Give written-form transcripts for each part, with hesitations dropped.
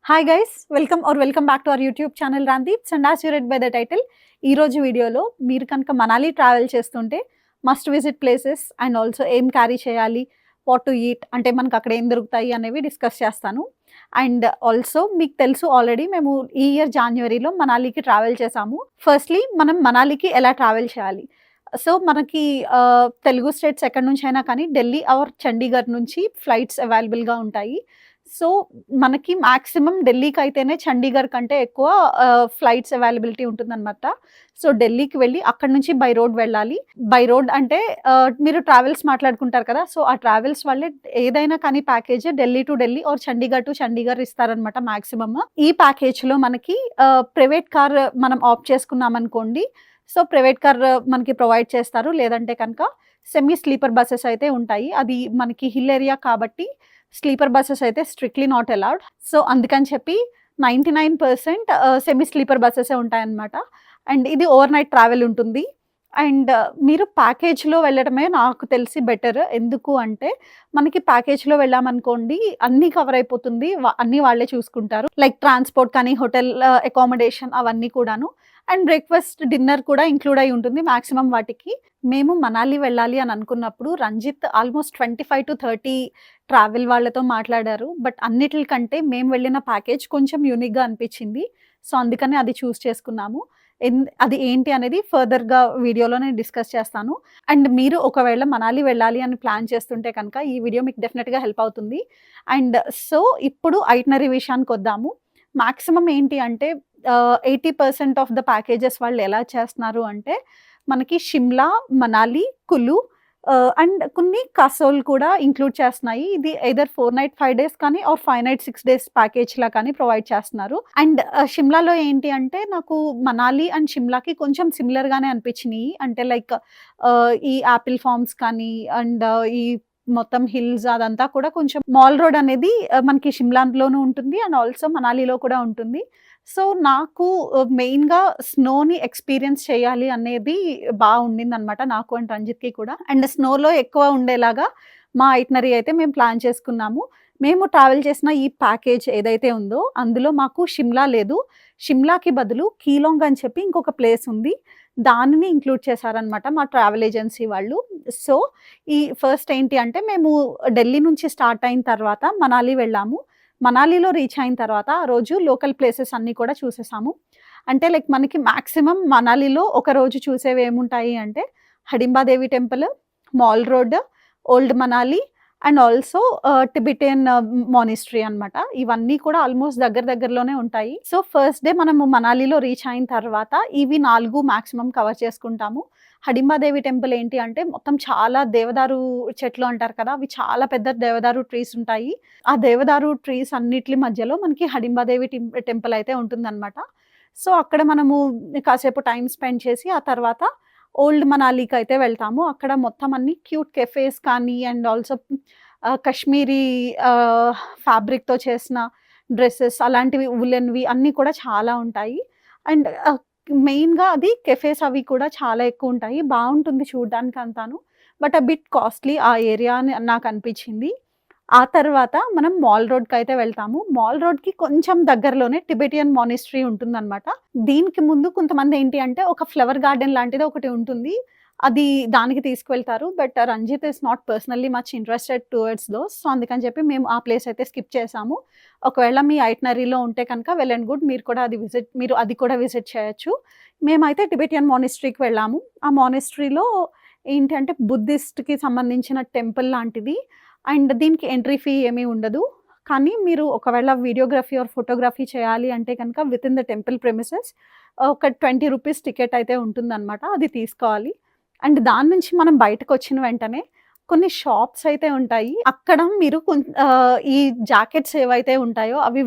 Hi guys, welcome back to our YouTube channel Randeeps. And as you read by the title, ఈ రోజు వీడియోలో మీరు కనుక మనాలి ట్రావెల్ చేస్తుంటే must visit places and also ఏం క్యారీ చేయాలి, వాట్ టు ఈట్, అంటే మనకు అక్కడ ఏం దొరుకుతాయి అనేవి డిస్కస్ చేస్తాను. అండ్ ఆల్సో మీకు తెలుసు ఆల్రెడీ మేము ఈ ఇయర్ జాన్యువరిలో మనాలికి ట్రావెల్ చేసాము. ఫస్ట్లీ మనం మనాలికి ఎలా ట్రావెల్ చేయాలి. సో మనకి తెలుగు స్టేట్స్ ఎక్కడి నుంచి అయినా కానీ ఢిల్లీ ఆర్ చండీగఢ్ నుంచి ఫ్లైట్స్ అవైలబుల్గా ఉంటాయి. సో మనకి మాక్సిమం ఢిల్లీకి అయితేనే చండీగఢ్ కంటే ఎక్కువ ఫ్లైట్స్ అవైలబిలిటీ ఉంటుందన్నమాట. సో ఢిల్లీకి వెళ్ళి అక్కడ నుంచి బై రోడ్ వెళ్ళాలి. బై రోడ్ అంటే మీరు ట్రావెల్స్ మాట్లాడుకుంటారు కదా, సో ఆ ట్రావెల్స్ వాళ్ళే ఏదైనా కానీ package Delhi to Delhi or Chandigarh to Chandigarh ఇస్తారనమాట మాక్సిమమ్. ఈ ప్యాకేజ్లో మనకి ప్రైవేట్ కార్ మనం ఆప్ట్ చేసుకున్నాం అనుకోండి, సో ప్రైవేట్ కార్ మనకి ప్రొవైడ్ చేస్తారు. లేదంటే కనుక సెమీ స్లీపర్ బస్సెస్ అయితే ఉంటాయి. అది మనకి హిల్ ఏరియా కాబట్టి స్లీపర్ బస్సెస్ అయితే స్ట్రిక్ట్లీ నాట్ అలౌడ్. సో అందుకని చెప్పి 99% సెమీ స్లీపర్ బస్సెసే ఉంటాయన్నమాట. అండ్ ఇది ఓవర్ నైట్ ట్రావెల్ ఉంటుంది. అండ్ మీరు ప్యాకేజ్లో వెళ్ళడమే నాకు తెలిసి బెటర్. ఎందుకు అంటే మనకి ప్యాకేజ్లో వెళ్ళామనుకోండి అన్నీ కవర్ అయిపోతుంది, అన్నీ వాళ్ళే చూసుకుంటారు. లైక్ ట్రాన్స్పోర్ట్ కానీ, హోటల్ అకామిడేషన్ అవన్నీ కూడాను. అండ్ బ్రేక్ఫాస్ట్, డిన్నర్ కూడా ఇంక్లూడ్ అయి ఉంటుంది మాక్సిమం వాటికి. మేము మనాలి వెళ్ళాలి అని అనుకున్నప్పుడు రంజిత్ ఆల్మోస్ట్ 25 to 30 ట్రావెల్ వాళ్ళతో మాట్లాడారు. బట్ అన్నిటికంటే మేము వెళ్ళిన ప్యాకేజ్ కొంచెం యూనిక్గా అనిపించింది. సో అందుకని అది చూస్ చేసుకున్నాము. అది ఏంటి అనేది ఫర్దర్గా వీడియోలో నేను డిస్కస్ చేస్తాను. అండ్ మీరు ఒకవేళ మనాలి వెళ్ళాలి అని ప్లాన్ చేస్తుంటే కనుక ఈ వీడియో మీకు డెఫినెట్గా హెల్ప్ అవుతుంది. అండ్ సో ఇప్పుడు ఐటినరీ విషయానికి వద్దాము. మాక్సిమం ఏంటి అంటే 80% ఆఫ్ ద ప్యాకేజెస్ వాళ్ళు ఎలా చేస్తున్నారు అంటే మనకి షిమ్లా, మనాలి, కులు అండ్ కొన్ని కసోల్ కూడా ఇంక్లూడ్ చేస్తున్నాయి. ఇది ఎయిదర్ 4 night 5 days కానీ ఆర్ 5 night 6 days ప్యాకేజ్లా కానీ ప్రొవైడ్ చేస్తున్నారు. అండ్ షిమ్లాలో ఏంటి అంటే నాకు మనాలి అండ్ షిమ్లాకి కొంచెం సిమిలర్గానే అనిపించినాయి. అంటే లైక్ ఈ యాపిల్ ఫార్మ్స్ కానీ అండ్ ఈ మొత్తం హిల్స్ అదంతా కూడా కొంచెం మాల్ రోడ్ అనేది మనకి షిమ్లాలోనూ ఉంటుంది అండ్ ఆల్సో మనాలిలో కూడా ఉంటుంది. సో నాకు మెయిన్‌గా స్నోని ఎక్స్‌పీరియన్స్ చేయాలి అనేది ఉండిందనమాట నాకు అండ్ రంజిత్‌కి కూడా. అండ్ స్నోలో ఎక్కువ ఉండేలాగా మా ఐటినరీ అయితే మేము ప్లాన్ చేసుకున్నాము. మేము ట్రావెల్ చేసిన ఈ ప్యాకేజ్ ఏదైతే ఉందో అందులో మాకు షిమ్లా లేదు. షిమ్లాకి బదులు కీలాంగ్ అని చెప్పి ఇంకొక ప్లేస్ ఉంది. దానిని ఇంక్లూడ్ చేశారనమాట మా ట్రావెల్ ఏజెన్సీ వాళ్ళు. సో ఈ ఫస్ట్ ఏంటి అంటే మేము ఢిల్లీ నుంచి స్టార్ట్ అయిన తర్వాత మనాలి వెళ్ళాము. మనాలిలో రీచ్ అయిన తర్వాత ఆ రోజు లోకల్ ప్లేసెస్ అన్నీ కూడా చూసేసాము. అంటే లైక్ మనకి మాక్సిమం మనాలిలో ఒక రోజు చూసేవి ఏముంటాయి అంటే Hadimba Devi temple, mall road, old Manali and also Tibetan monastery అనమాట. ఇవన్నీ కూడా ఆల్మోస్ట్ దగ్గరలోనే ఉంటాయి. సో ఫస్ట్ డే మనము మనాలిలో రీచ్ అయిన తర్వాత ఇవి 4 మాక్సిమం కవర్ చేసుకుంటాము. హడింబాదేవి టెంపుల్ ఏంటి అంటే మొత్తం చాలా దేవదారు చెట్లు అంటారు కదా, అవి చాలా పెద్ద దేవదారు ట్రీస్ ఉంటాయి. ఆ దేవదారు ట్రీస్ అన్నిటి మధ్యలో మనకి హడింబాదేవి టెంపుల్ అయితే ఉంటుందన్నమాట. సో అక్కడ మనము కాసేపు టైం స్పెండ్ చేసి ఆ తర్వాత ఓల్డ్ మనాలికి అయితే వెళ్తాము. అక్కడ మొత్తం అన్ని క్యూట్ కెఫేస్ కానీ అండ్ ఆల్సో కశ్మీరీ ఫ్యాబ్రిక్‌తో చేసిన డ్రెసెస్ అలాంటివి వులెన్‌వి అన్నీ కూడా చాలా ఉంటాయి. అండ్ మెయిన్‌గా అది కెఫేస్ అవి కూడా చాలా ఎక్కువ ఉంటాయి. బావుంటుంది చూడ్డానికి అంతాను. బట్ బిట్ కాస్ట్‌లీ ఆ ఏరియా అని నాకు అనిపించింది. ఆ తర్వాత మనం మాల్ రోడ్‌కి అయితే వెళ్తాము. మాల్ రోడ్‌కి కొంచెం దగ్గరలోనే టిబెటియన్ మానిస్ట్రీ ఉంటుందన్నమాట. దీనికి ముందు కొంతమంది ఏంటి అంటే ఒక ఫ్లవర్ గార్డెన్ లాంటిది ఒకటి ఉంటుంది. అది దానికి తీసుకువెళ్తారు. But Ranjit is not personally much interested towards those. So అందుకని చెప్పి మేము ఆ ప్లేస్ అయితే స్కిప్ చేసాము. ఒకవేళ మీ ఐటినరీలో ఉంటే కనుక వెల్ అండ్ గుడ్, మీరు అది కూడా విజిట్ చేయొచ్చు. మేమైతే టిబెటియన్ మానిస్ట్రీకి వెళ్ళాము. ఆ మానిస్ట్రీలో ఏంటంటే బుద్ధిస్ట్‌కి సంబంధించిన టెంపుల్ లాంటిది. అండ్ దీనికి ఎంట్రీ ఫీ ఏమీ ఉండదు. కానీ మీరు ఒకవేళ వీడియోగ్రఫీ ఆర్ ఫోటోగ్రఫీ చేయాలి అంటే కనుక వితిన్ ద టెంపుల్ ప్రెమిసెస్ ఒక 20 రూపీస్ టికెట్ అయితే ఉంటుందన్నమాట. అది తీసుకోవాలి. అండ్ దాని నుంచి మనం బయటకొచ్చిన వెంటనే కొన్ని షాప్స్ అయితే ఉంటాయి. అక్కడ మీరు ఈ జాకెట్స్ ఏవైతే ఉంటాయో అవి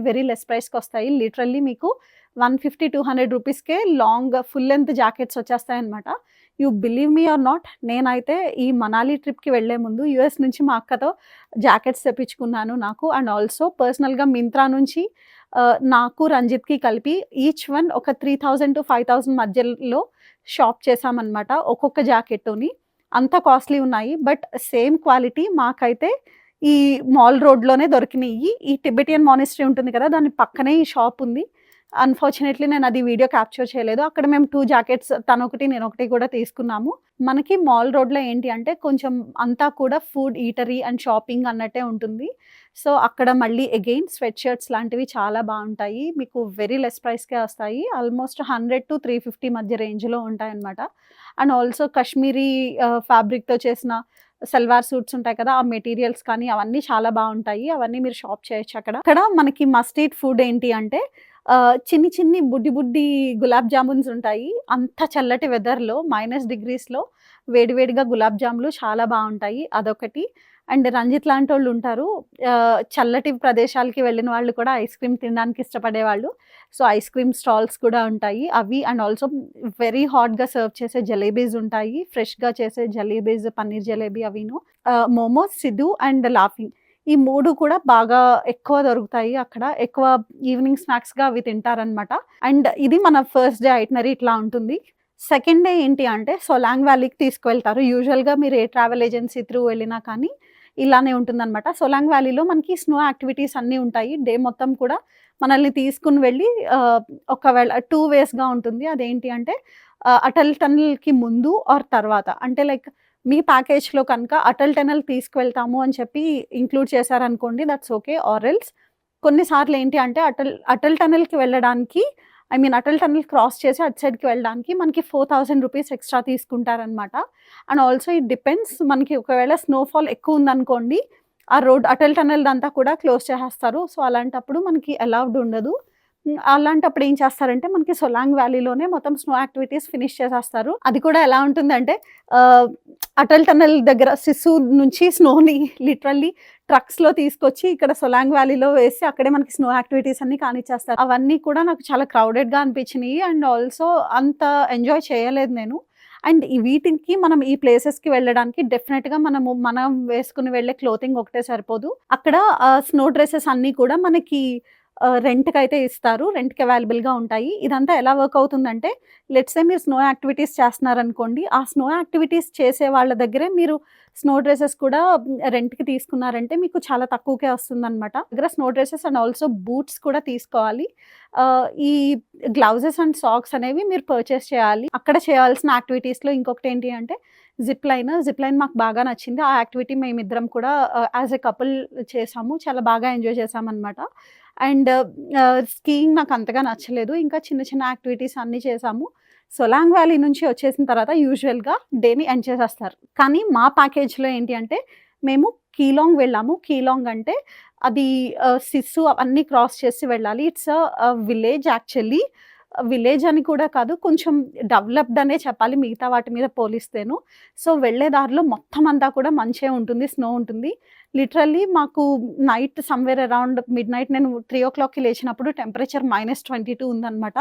వెరీ లెస్ ప్రైస్‌కొస్తాయి. లిటరల్లీ మీకు 150-200 రూపీస్‌కే లాంగ్ ఫుల్ లెంత్ జాకెట్స్ వచ్చేస్తాయన్నమాట. You believe me or not, నేనైతే ఈ మనాలి ట్రిప్‌కి వెళ్ళే ముందు యూఎస్ నుంచి మా అక్కతో జాకెట్స్ తెప్పించుకున్నాను నాకు. అండ్ ఆల్సో పర్సనల్‌గా మింత్రా నుంచి నాకు, రంజిత్‌కి కలిపి ఈచ్ వన్ ఒక 3000-5000 మధ్యలో షాప్ చేశామన్నమాట ఒక్కొక్క జాకెట్టుని. అంత కాస్ట్‌లీ ఉన్నాయి. బట్ సేమ్ క్వాలిటీ మాకైతే ఈ మాల్ రోడ్‌లోనే దొరికినియి. ఈ టిబెటియన్ మానిస్ట్రీ ఉంటుంది కదా! దాని పక్కనే ఈ షాప్ ఉంది. అన్‌ఫార్చునేట్‌లీ నేనది వీడియో క్యాప్చర్ చేయలేదు. అక్కడ మేము 2 జాకెట్స్ తనొకటి, నేనొకటి కూడా తీసుకున్నాము. మనకి మాల్ రోడ్‌లో ఏంటి అంటే కొంచెం అంతా కూడా ఫుడ్ ఈటరీ అండ్ షాపింగ్ అన్నట్టే ఉంటుంది. సో, అక్కడ మళ్ళీ అగైన్ స్వెట్ షర్ట్స్ లాంటివి చాలా బావుంటాయి. మీకు వెరీ లెస్ ప్రైస్‌కే వస్తాయి. ఆల్మోస్ట్ 100-350 మధ్య రేంజ్‌లో ఉంటాయన్నమాట. అండ్ ఆల్సో కశ్మీరీ ఫ్యాబ్రిక్‌తో చేసిన సల్వార్ సూట్స్ ఉంటాయి కదా! ఆ మెటీరియల్స్ కానీ అవన్నీ చాలా బావుంటాయి. అవన్నీ మీరు షాప్ చేయొచ్చు అక్కడ. అక్కడ మనకి మస్ట్ ఈట్ ఫుడ్ ఏంటి అంటే చిన్ని చిన్ని బుడ్డి బుడ్డి గులాబ్ జామున్స్ ఉంటాయి. అంత చల్లటి వెదర్‌లో -డిగ్రీస్‌లో వేడి వేడిగా గులాబ్ జాములు చాలా బావుంటాయి. అదొకటి. అండ్ రంజిత్ లాంటోళ్ళు ఉంటారు. చల్లటి ప్రదేశాలకి వెళ్ళిన వాళ్ళు కూడా ఐస్ క్రీమ్ తినడానికి ఇష్టపడేవాళ్ళు. సో, ఐస్ క్రీమ్ స్టాల్స్ కూడా ఉంటాయి. అవి అండ్ ఆల్సో వెరీ హాట్‌గా సర్వ్ చేసే జలేబీస్ ఉంటాయి. ఫ్రెష్‌గా చేసే జలేబీస్, పన్నీర్ జలేబీ అవిను. మోమోస్, సిద్ధు అండ్ లాఫింగ్. ఈ 3 కూడా బాగా ఎక్కువ దొరుకుతాయి అక్కడ. ఎక్కువ ఈవినింగ్ స్నాక్స్‌గా అవి తింటారనమాట. అండ్ ఇది మన ఫస్ట్ డే ఐటినరీ ఇట్లా ఉంటుంది. సెకండ్ డే ఏంటి అంటే సొలాంగ్ వ్యాలీకి తీసుకువెళ్తారు. యూజువల్‌గా మీరు ఏ ట్రావెల్ ఏజెన్సీ త్రూ వెళ్ళినా కానీ ఇలానే ఉంటుందనమాట. సొలాంగ్ వ్యాలీలో మనకి స్నో యాక్టివిటీస్ అన్నీ ఉంటాయి. డే మొత్తం కూడా మనల్ని తీసుకొని వెళ్ళి ఒకవేళ 2 వేస్‌గా ఉంటుంది. అదేంటి అంటే అటల్ టనెల్‌కి ముందు ఆర్ తర్వాత. అంటే లైక్ మీ ప్యాకేజ్‌లో కనుక అటల్ టనెల్ తీసుకువెళ్తాము అని చెప్పి ఇంక్లూడ్ చేశారనుకోండి దట్స్ ఓకే. ఆర్ ఎల్స్ కొన్నిసార్లు ఏంటి అంటే అటల్ టనెల్‌కి వెళ్ళడానికి అటల్ టనెల్ క్రాస్ చేసి అటు సైడ్‌కి వెళ్ళడానికి మనకి ₹4000 ఎక్స్‌ట్రా తీసుకుంటారనమాట. అండ్ ఆల్సో ఇట్ డిపెండ్స్ మనకి ఒకవేళ స్నోఫాల్ ఎక్కువుందనుకోండి, ఆ రోడ్ అటల్ టనెల్‌దంతా కూడా క్లోజ్ చేసేస్తారు. సో, అలాంటప్పుడు మనకి అలౌడ్ ఉండదు. అలాంటప్పుడు ఏం చేస్తారంటే మనకి సొలాంగ్ వ్యాలీలోనే మొత్తం స్నో యాక్టివిటీస్ ఫినిష్ చేసేస్తారు. అది కూడా ఎలా ఉంటుందంటే ఆహ్, అటల్ టనెల్ దగ్గర సిస్సు నుంచి స్నోని లిటరల్లీ ట్రక్స్‌లో తీసుకొచ్చి ఇక్కడ సొలాంగ్ వ్యాలీలో వేసి అక్కడే మనకి స్నో యాక్టివిటీస్ అన్నీ కానిచ్చేస్తారు. అవన్నీ కూడా నాకు చాలా క్రౌడెడ్‌గా అనిపించినియి. అండ్ ఆల్సో అంత ఎంజాయ్ చేయలేదు నేను. అండ్ ఈ వీటికి మనం ఈ ప్లేసెస్‌కి వెళ్ళడానికి డెఫినిట్‌గా మనం వేసుకొని వెళ్ళే క్లోతింగ్ ఒకటే సరిపోదు. అక్కడ స్నో డ్రెసెస్ అన్నీ కూడా మనకి రెంట్‌కైతే ఇస్తారు. రెంట్‌కి అవైలబుల్‌గా ఉంటాయి. ఇదంతా ఎలా వర్క్ అవుతుందంటే లెట్స్ సే మీరు స్నో యాక్టివిటీస్ చేస్తున్నారనుకోండి. ఆ స్నో యాక్టివిటీస్ చేసే వాళ్ళ దగ్గరే మీరు స్నో డ్రెసెస్ కూడా రెంట్‌కి తీసుకున్నారంటే మీకు చాలా తక్కువకే వస్తుందనమాట. దగ్గర snow dresses and also boots కూడా తీసుకోవాలి. ఈ గ్లౌజెస్ అండ్ సాక్స్ అనేవి మీరు పర్చేస్ చేయాలి. అక్కడ చేయాల్సిన యాక్టివిటీస్‌లో ఇంకొకటేంటి అంటే జిప్ లైన్ మాకు బాగా నచ్చింది. ఆ యాక్టివిటీ మేమిద్దరం కూడా యాస్ ఎ కపుల్ చేసాము. చాలా బాగా ఎంజాయ్ చేశామనమాట. అండ్ స్కీయింగ్ నాకు అంతగా నచ్చలేదు. ఇంకా చిన్న చిన్న యాక్టివిటీస్ అన్నీ చేశాము. సొలాంగ్ వ్యాలీ నుంచి వచ్చేసిన తర్వాత యూజువల్‌గా డేని ఎండ్ చేసేస్తారు. కానీ మా ప్యాకేజ్‌లో ఏంటి అంటే మేము కీలాంగ్ వెళ్ళాము. కీలాంగ్ అంటే అది సిస్సు అవన్నీ క్రాస్ చేసి వెళ్ళాలి. It's village actually. విలేజ్ అని కూడా కాదు. కొంచెం డెవలప్డ్ అనే చెప్పాలి మిగతా వాటి మీద పోలిస్తేను. సో, వెళ్ళే దారిలో మొత్తం అంతా కూడా మంచే ఉంటుంది. స్నో ఉంటుంది. లిటరల్లీ మాకు నైట్ సమ్‌వేర్ అరౌండ్ మిడ్‌నైట్ నేను 3:00కి లేచినప్పుడు టెంపరేచర్ -22 ఉందనమాట.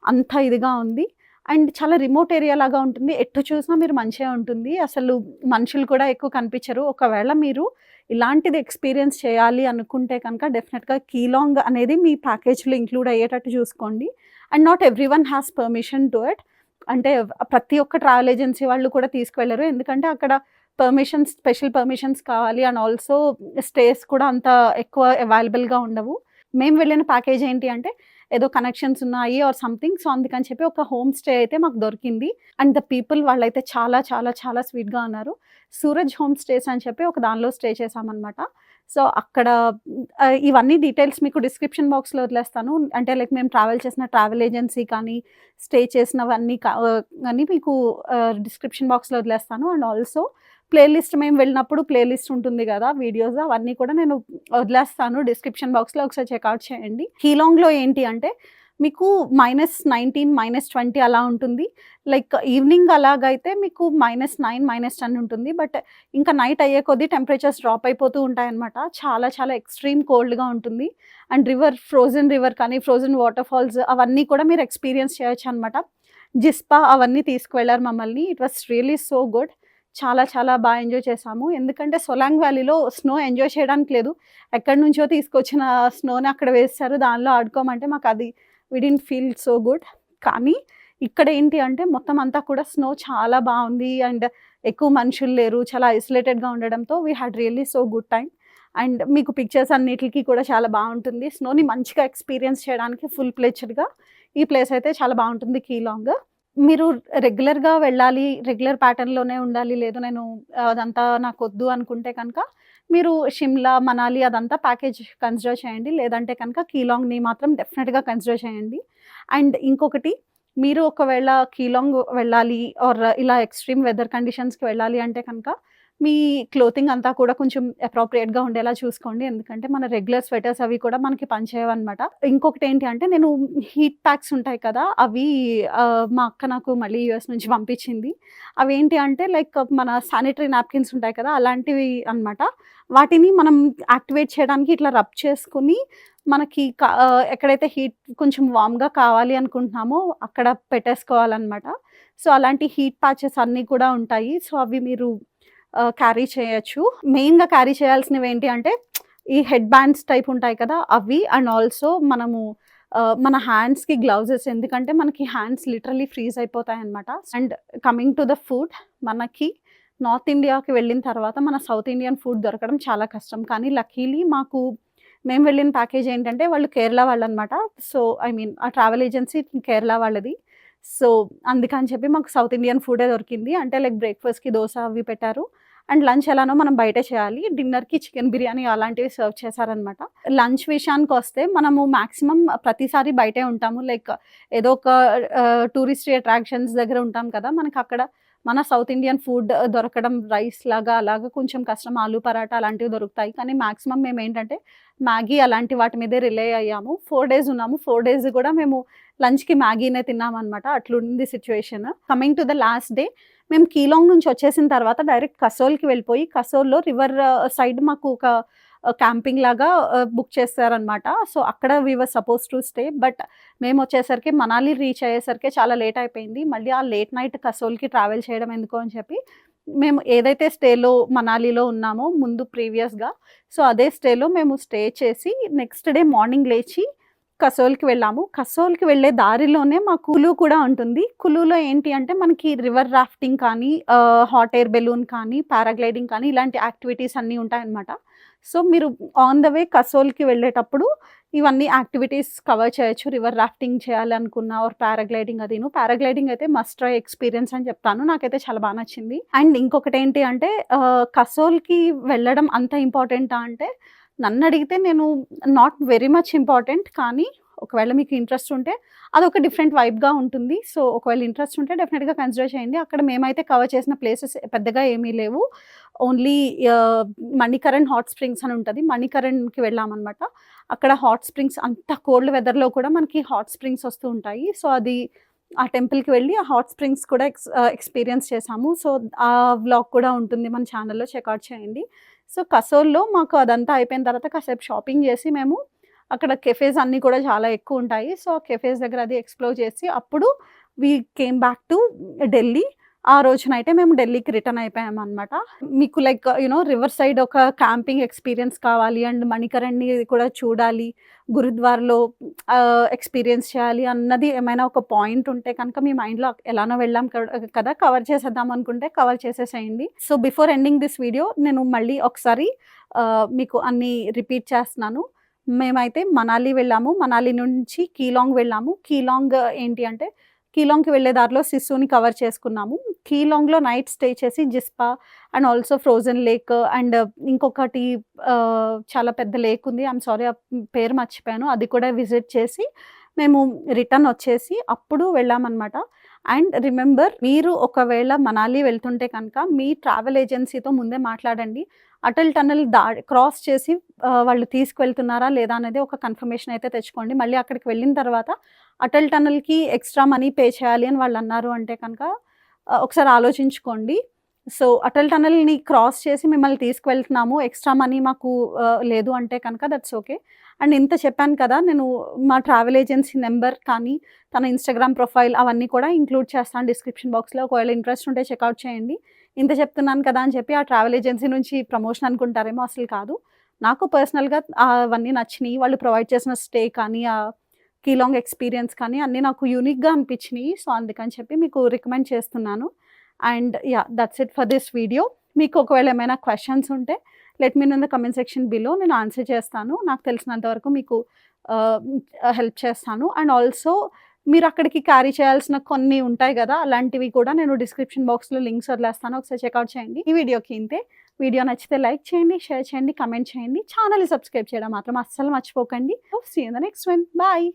అంత ఇదిగా ఉంది. అండ్ చాలా రిమోట్ ఏరియా లాగా ఉంటుంది. ఎటు చూసినా మీరు మంచే ఉంటుంది. అసలు మనుషులు కూడా ఎక్కువ కనిపించరు. ఒకవేళ మీరు ఇలాంటిది ఎక్స్‌పీరియన్స్ చేయాలి అనుకుంటే కనుక డెఫినిట్‌గా కీలాంగ్ అనేది మీ ప్యాకేజ్‌లో ఇంక్లూడ్ అయ్యేటట్టు చూసుకోండి. And not everyone has permission to it. అంటే ప్రతి ఒక్క ట్రావెల్ ఏజెన్సీ వాళ్ళు కూడా తీసుకువెళ్లరు. ఎందుకంటే అక్కడ స్పెషల్ పర్మిషన్స్ కావాలి. అండ్ ఆల్సో స్టేస్ కూడా అంత ఎక్కువ అవైలబుల్‌గా ఉండవు. మేము వెళ్ళిన ప్యాకేజ్ ఏంటి అంటే ఏదో కనెక్షన్స్ ఉన్నాయి ఆర్ సంథింగ్. సో, అందుకని చెప్పి ఒక హోమ్ స్టే అయితే మాకు దొరికింది. అండ్ ద పీపుల్ వాళ్ళైతే చాలా చాలా చాలా స్వీట్‌గా ఉన్నారు. సూరజ్ హోమ్ స్టేస్ అని చెప్పి ఒక దానిలో స్టే చేశామనమాట. సో, అక్కడ ఇవన్నీ డీటెయిల్స్ మీకు డిస్క్రిప్షన్ బాక్స్‌లో వదిలేస్తాను. అంటే లైక్ మేము ట్రావెల్ చేసిన ట్రావెల్ ఏజెన్సీ కానీ, స్టే చేసినవన్నీ అని మీకు డిస్క్రిప్షన్ బాక్స్‌లో వదిలేస్తాను. అండ్ ఆల్సో ప్లేలిస్ట్ మేము వెళ్ళినప్పుడు ప్లేలిస్ట్ ఉంటుంది గదా! వీడియోస్ అవన్నీ కూడా నేను వదిలేస్తాను డిస్క్రిప్షన్ బాక్స్‌లో ఒకసారి చెక్‌ఔట్ చేయండి. కీలాంగ్‌లో ఏంటి అంటే మీకు -19, -20 అలా ఉంటుంది. లైక్ ఈవినింగ్ అలాగైతే మీకు -9, -10 ఉంటుంది. బట్ ఇంకా నైట్ అయ్యే కొద్దీ టెంపరేచర్స్ డ్రాప్ అయిపోతూ ఉంటాయన్నమాట. చాలా చాలా ఎక్స్‌ట్రీమ్ కోల్డ్‌గా ఉంటుంది. అండ్ ఫ్రోజన్ రివర్ కానీ, ఫ్రోజన్ వాటర్ ఫాల్స్ అవన్నీ కూడా మీరు ఎక్స్‌పీరియన్స్ చేయొచ్చనమాట. జిస్పా అవన్నీ తీసుకువెళ్లారు మమ్మల్ని. It was really so good. చాలా చాలా ఎంజాయ్ చేశాము. ఎందుకంటే సొలాంగ్ వ్యాలీలో స్నో ఎంజాయ్ చేయడానికి లేదు. ఎక్కడి నుంచో తీసుకొచ్చిన స్నోని అక్కడ వేశారు. దానిలో ఆడుకోమంటే మాకది వి డిడ్ంట్ ఫీల్ సో గుడ్. కానీ ఇక్కడ ఏంటి అంటే మొత్తం అంతా కూడా స్నో చాలా బావుంది. అండ్ ఎక్కువ మనుషులు లేరు. చాలా ఐసోలేటెడ్‌గా ఉండడంతో we had really so good time. And మీకు పిక్చర్స్ అన్నిటికి కూడా చాలా బాగుంటుంది. స్నోని మంచిగా ఎక్స్పీరియన్స్ చేయడానికి ఫుల్ ప్లెజ్డ్‌గా ఈ ప్లేస్ అయితే చాలా బాగుంటుంది కీలాంగ్. మీరు రెగ్యులర్‌గా వెళ్ళాలి, రెగ్యులర్ ప్యాటర్న్‌లోనే ఉండాలి, లేదు నేను అదంతా నాకొద్దు అనుకుంటే కనుక మీరు షిమ్లా, మనాలి అదంతా ప్యాకేజ్ కన్సిడర్ చేయండి. లేదంటే కనుక కీలాంగ్‌ని మాత్రం డెఫినిట్‌గా కన్సిడర్ చేయండి. అండ్ ఇంకొకటి, మీరు ఒకవేళ కీలాంగ్ వెళ్ళాలి ఆర్ ఇలా ఎక్స్‌ట్రీమ్ వెదర్ కండిషన్స్‌కి వెళ్ళాలి అంటే కనుక మీ క్లోతింగ్ అంతా కూడా కొంచెం అప్రోప్రియేట్‌గా ఉండేలా చూసుకోండి. ఎందుకంటే మన రెగ్యులర్ స్వెటర్స్ అవి కూడా మనకి పనిచేయవనమాట. ఇంకొకటేంటి అంటే నేను హీట్ ప్యాక్స్ ఉంటాయి కదా! అవి మా అక్క నాకు మళ్ళీ యూఎస్ నుంచి పంపించింది. అవేంటి అంటే లైక్ మన శానిటరీ నాప్కిన్స్ ఉంటాయి కదా! అలాంటివి అనమాట. వాటిని మనం యాక్టివేట్ చేయడానికి ఇట్లా రబ్ చేసుకొని మనకి ఎక్కడైతే హీట్ కొంచెం వార్మ్‌గా కావాలి అనుకుంటున్నామో అక్కడ పెట్టేసుకోవాలనమాట. సో, అలాంటి హీట్ ప్యాచెస్ అన్నీ కూడా ఉంటాయి. సో, అవి మీరు క్యారీ చేయొచ్చు. మెయిన్‌గా క్యారీ చేయాల్సినవేంటి అంటే, ఈ హెడ్ బ్యాండ్స్ టైప్ ఉంటాయి కదా! అవి అండ్ ఆల్సో మనము మన హ్యాండ్స్‌కి గ్లౌజెస్, ఎందుకంటే మనకి హ్యాండ్స్ లిటరల్లీ ఫ్రీజ్ అయిపోతాయన్నమాట. And coming to the food, మనకి నార్త్ ఇండియాకి వెళ్ళిన తర్వాత మన సౌత్ ఇండియన్ ఫుడ్ దొరకడం చాలా కష్టం. కానీ లక్కీలీ మేము వెళ్ళిన ప్యాకేజ్ ఏంటంటే వాళ్ళు కేరళ వాళ్ళనమాట. సో, ఐ మీన్ ఆ ట్రావెల్ ఏజెన్సీ కేరళ వాళ్ళది. సో, అందుకని చెప్పి మాకు సౌత్ ఇండియన్ ఫుడే దొరికింది. అంటే లైక్ బ్రేక్‌ఫాస్ట్‌కి దోస అవి పెట్టారు. అండ్ లంచ్ ఎలానో మనం బయటే చేయాలి. డిన్నర్‌కి చికెన్ బిర్యానీ అలాంటివి సర్వ్ చేశారనమాట. లంచ్ విషయానికొస్తే మనము మాక్సిమం ప్రతిసారి బయటే ఉంటాము. లైక్ ఏదో ఒక టూరిస్ట్ అట్రాక్షన్స్ దగ్గర ఉంటాం కదా! మనకక్కడ మన సౌత్ ఇండియన్ ఫుడ్ దొరకడం రైస్ లాగా అలాగా కొంచెం కష్టం. ఆలు పరాటా అలాంటివి దొరుకుతాయి. కానీ మాక్సిమం మేమేంటంటే మ్యాగీ అలాంటి వాటి మీదే రిలే అయ్యాము. 4 డేస్ ఉన్నాము. 4 డేస్ కూడా మేము లంచ్‌కి మ్యాగీనే తిన్నామనమాట. అట్లుంది situation. Coming to the last day, మేము కీలాంగ్ నుంచి వచ్చేసిన తర్వాత డైరెక్ట్ కసోల్‌కి వెళ్ళిపోయి, కసోల్‌లో రివర్ సైడ్ మాకు ఒక క్యాంపింగ్ లాగా బుక్ చేశారనమాట. సో, అక్కడ we were supposed to stay. But మేమొచ్చేసరికి మనాలి రీచ్ అయ్యేసరికి చాలా లేట్ అయిపోయింది. మళ్ళీ ఆ లేట్ నైట్ కసోల్‌కి ట్రావెల్ చేయడం ఎందుకు అని చెప్పి, మేము ఏదైతే స్టేలో మనాలిలో ఉన్నామో ముందు ప్రీవియస్‌గా, సో, అదే స్టేలో మేము స్టే చేసి నెక్స్ట్ డే మార్నింగ్ లేచి కసోల్‌కి వెళ్ళాము. కసోల్‌కి వెళ్ళే దారిలోనే మాకు కులు కూడా ఉంటుంది. కులులో ఏంటి అంటే మనకి రివర్ రాఫ్టింగ్ కానీ, హాట్ ఎయిర్ బెలూన్ కానీ, పారాగ్లైడింగ్ కానీ ఇలాంటి యాక్టివిటీస్ అన్నీ ఉంటాయన్నమాట. సో, మీరు ఆన్ ద వే కసోల్‌కి వెళ్ళేటప్పుడు ఇవన్నీ యాక్టివిటీస్ కవర్ చేయొచ్చు. రివర్ రాఫ్టింగ్ చేయాలనుకున్న ఆర్ పారాగ్లైడింగ్ అదీను. పారాగ్లైడింగ్ అయితే మస్ట్ ట్రై ఎక్స్‌పీరియన్స్ అని చెప్తాను. నాకైతే చాలా బా నచ్చింది. అండ్ ఇంకొకటేంటి అంటే కసోల్‌కి వెళ్ళడం అంత ఇంపార్టెంటా అంటే, నన్నడిగితే నేను నాట్ వెరీ మచ్ ఇంపార్టెంట్. కానీ ఒకవేళ మీకు ఇంట్రెస్ట్ ఉంటే అదొక డిఫరెంట్ వైబ్‌గా ఉంటుంది. సో, ఒకవేళ ఇంట్రెస్ట్ ఉంటే డెఫినిట్‌గా కన్సిడర్ చేయండి. అక్కడ మేమైతే కవర్ చేసిన ప్లేసెస్ పెద్దగా ఏమీ లేవు. ఓన్లీ మణికరణ్ హాట్ స్ప్రింగ్స్ అని ఉంటది. మణికరణ్‌కి వెళ్ళామనమాట. అక్కడ హాట్ స్ప్రింగ్స్ అంత కోల్డ్ వెదర్‌లో కూడా మనకి హాట్ స్ప్రింగ్స్ వస్తూ ఉంటాయి. సో, అది ఆ టెంపుల్‌కి వెళ్ళి ఆ హాట్ స్ప్రింగ్స్ కూడా ఎక్స్‌పీరియన్స్ చేశాము. సో, ఆ వ్లాగ్ కూడా ఉంటుంది మన ఛానెల్‌లో చెక్‌ఔట్ చేయండి. సో, కసోల్‌లో మాకు అదంతా అయిపోయిన తర్వాత కాసేపు షాపింగ్ చేసి మేము అక్కడ కెఫేస్ అన్నీ కూడా చాలా ఎక్కువుంటాయి. సో, ఆ కెఫేస్ దగ్గర అది ఎక్స్‌ప్లోర్ చేసి అప్పుడు we came back to Delhi. ఆ రోజు నైటే మేము ఢిల్లీకి రిటర్న్ అయిపోయామనమాట. మీకు లైక్ రివర్ సైడ్ ఒక క్యాంపింగ్ ఎక్స్‌పీరియన్స్ కావాలి అండ్ మణికరణ్‌ని కూడా చూడాలి, గురుద్వారాలో ఎక్స్‌పీరియన్స్ చేయాలి అన్నది ఏమైనా ఒక పాయింట్ ఉంటే కనుక మీ మైండ్‌లో ఎలానో వెళ్ళాం కదా! కవర్ చేసేద్దాం అనుకుంటే కవర్ చేసేసేయండి. So, before ending this video నేను మళ్ళీ ఒకసారి మీకు అన్నీ రిపీట్ చేస్తున్నాను. మేమైతే మనాలి వెళ్ళాము. మనాలి నుంచి కీలాంగ్ వెళ్ళాము. కీలాంగ్ ఏంటి అంటే, కీలాంగ్‌కి వెళ్ళే దారిలో సిస్సుని కవర్ చేసుకున్నాము. కీలాంగ్‌లో నైట్ స్టే చేసి Jispa and also frozen lake and ఇంకొకటి చాలా పెద్ద లేక్ ఉంది. ఐయామ్ సారీ ఆ పేరు మర్చిపోయాను. అది కూడా విజిట్ చేసి మేము రిటర్న్ వచ్చేసి అప్పుడు వెళ్ళామనమాట. అండ్ రిమెంబర్, మీరు ఒకవేళ మనాలి వెళ్తుంటే కనుక మీ ట్రావెల్ ఏజెన్సీతో ముందే మాట్లాడండి. అటల్ టన్నెల్ క్రాస్ చేసి వాళ్ళు తీసుకువెళ్తున్నారా లేదా అనేది ఒక కన్ఫర్మేషన్ అయితే తెచ్చుకోండి. మళ్ళీ అక్కడికి వెళ్ళిన తర్వాత అటల్ టన్నెల్‌కి ఎక్స్‌ట్రా మనీ పే చేయాలి అని వాళ్ళన్నారు అంటే కనుక ఒకసారి ఆలోచించుకోండి. సో, అటల్ టన్నెల్‌ని క్రాస్ చేసి మిమ్మల్ని తీసుకువెళ్తున్నాము, ఎక్స్‌ట్రా మనీ మాకు లేదు అంటే కనుక దట్స్ ఓకే. అండ్ ఇంత చెప్పాను కదా! నేను మా ట్రావెల్ ఏజెన్సీ నంబర్ కానీ, తన ఇన్‌స్టాగ్రామ్ ప్రొఫైల్ అవన్నీ కూడా ఇంక్లూడ్ చేస్తాను డిస్క్రిప్షన్ బాక్స్‌లో. ఒకవేళ ఇంట్రెస్ట్ ఉంటే చెక్‌ఔట్ చేయండి. ఇంత చెప్తున్నాను కదా అని చెప్పి ఆ ట్రావెల్ ఏజెన్సీ నుంచి ప్రమోషన్ అనుకుంటారేమో, అసలు కాదు. నాకు పర్సనల్‌గా అవన్నీ నచ్చినియి. వాళ్ళు ప్రొవైడ్ చేసిన స్టే కానీ, కీలాంగ్ ఎక్స్‌పీరియన్స్ కానీ అన్నీ నాకు యూనిక్‌గా అనిపించినియి. సో, అందుకని చెప్పి మీకు రికమెండ్ చేస్తున్నాను. And yeah! That's it for this video. మీకు ఒకవేళ ఏమైనా క్వెషన్స్ ఉంటే let me know in the comment section below. నేను ఆన్సర్ చేస్తాను. నాకు తెలిసినంత వరకు మీకు హెల్ప్ చేస్తాను. అండ్ ఆల్సో మీరు అక్కడికి క్యారీ చేయాల్సిన కొన్ని ఉంటాయి గదా! అలాంటివి కూడా నేను డిస్క్రిప్షన్ బాక్స్‌లో లింక్స్ వదిలేస్తాను. ఒకసారి చెక్‌ఔట్ చేయండి. ఈ వీడియోకి ఇంతే. వీడియో నచ్చితే లైక్ చేయండి, షేర్ చేయండి, కమెంట్ చేయండి. ఛానెల్‌ని సబ్స్క్రైబ్ చేయడం మాత్రం అస్సలు మర్చిపోకండి. See you in the next one. Bye.